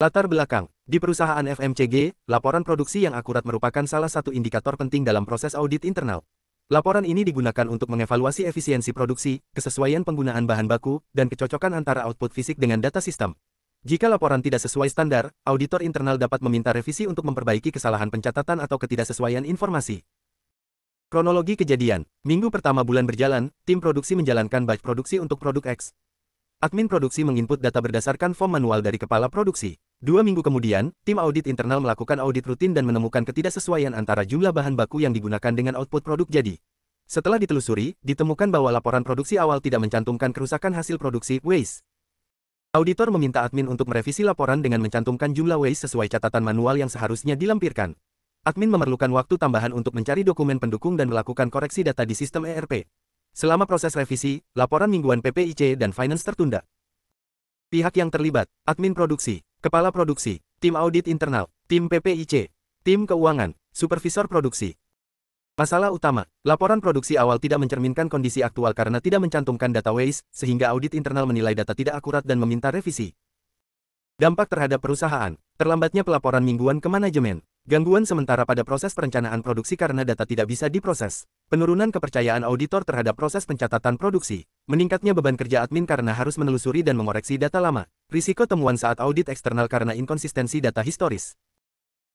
Latar belakang, di perusahaan FMCG, laporan produksi yang akurat merupakan salah satu indikator penting dalam proses audit internal. Laporan ini digunakan untuk mengevaluasi efisiensi produksi, kesesuaian penggunaan bahan baku, dan kecocokan antara output fisik dengan data sistem. Jika laporan tidak sesuai standar, auditor internal dapat meminta revisi untuk memperbaiki kesalahan pencatatan atau ketidaksesuaian informasi. Kronologi kejadian, minggu pertama bulan berjalan, tim produksi menjalankan batch produksi untuk produk X. Admin produksi menginput data berdasarkan form manual dari kepala produksi. 2 minggu kemudian, tim audit internal melakukan audit rutin dan menemukan ketidaksesuaian antara jumlah bahan baku yang digunakan dengan output produk jadi. Setelah ditelusuri, ditemukan bahwa laporan produksi awal tidak mencantumkan kerusakan hasil produksi, waste. Auditor meminta admin untuk merevisi laporan dengan mencantumkan jumlah waste sesuai catatan manual yang seharusnya dilampirkan. Admin memerlukan waktu tambahan untuk mencari dokumen pendukung dan melakukan koreksi data di sistem ERP. Selama proses revisi, laporan mingguan PPIC dan finance tertunda. Pihak yang terlibat, admin produksi, kepala produksi, tim audit internal, tim PPIC, tim keuangan, supervisor produksi. Masalah utama, laporan produksi awal tidak mencerminkan kondisi aktual karena tidak mencantumkan data waste, sehingga audit internal menilai data tidak akurat dan meminta revisi. Dampak terhadap perusahaan, terlambatnya pelaporan mingguan ke manajemen. Gangguan sementara pada proses perencanaan produksi karena data tidak bisa diproses. Penurunan kepercayaan auditor terhadap proses pencatatan produksi. Meningkatnya beban kerja admin karena harus menelusuri dan mengoreksi data lama. Risiko temuan saat audit eksternal karena inkonsistensi data historis.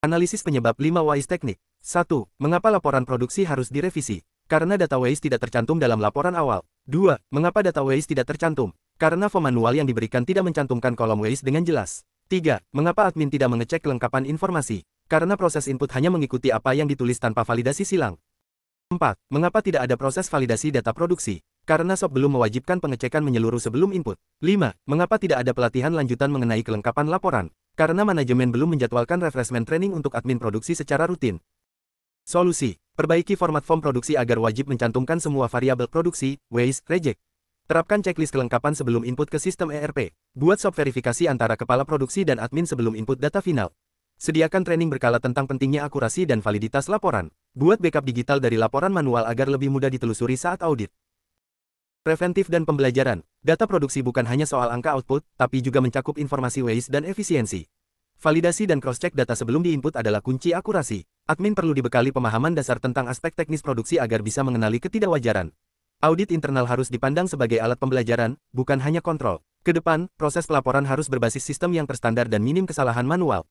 Analisis penyebab 5 Whys teknik. 1. Mengapa laporan produksi harus direvisi? Karena data waste tidak tercantum dalam laporan awal. 2. Mengapa data waste tidak tercantum? Karena form manual yang diberikan tidak mencantumkan kolom waste dengan jelas. 3. Mengapa admin tidak mengecek kelengkapan informasi? Karena proses input hanya mengikuti apa yang ditulis tanpa validasi silang. 4. Mengapa tidak ada proses validasi data produksi? Karena SOP belum mewajibkan pengecekan menyeluruh sebelum input. 5. Mengapa tidak ada pelatihan lanjutan mengenai kelengkapan laporan? Karena manajemen belum menjadwalkan refreshment training untuk admin produksi secara rutin. Solusi: perbaiki format form produksi agar wajib mencantumkan semua variabel produksi, waste, reject. Terapkan checklist kelengkapan sebelum input ke sistem ERP. Buat SOP verifikasi antara kepala produksi dan admin sebelum input data final. Sediakan training berkala tentang pentingnya akurasi dan validitas laporan. Buat backup digital dari laporan manual agar lebih mudah ditelusuri saat audit. Preventif dan pembelajaran. Data produksi bukan hanya soal angka output, tapi juga mencakup informasi waste dan efisiensi. Validasi dan cross-check data sebelum diinput adalah kunci akurasi. Admin perlu dibekali pemahaman dasar tentang aspek teknis produksi agar bisa mengenali ketidakwajaran. Audit internal harus dipandang sebagai alat pembelajaran, bukan hanya kontrol. Ke depan, proses pelaporan harus berbasis sistem yang terstandar dan minim kesalahan manual.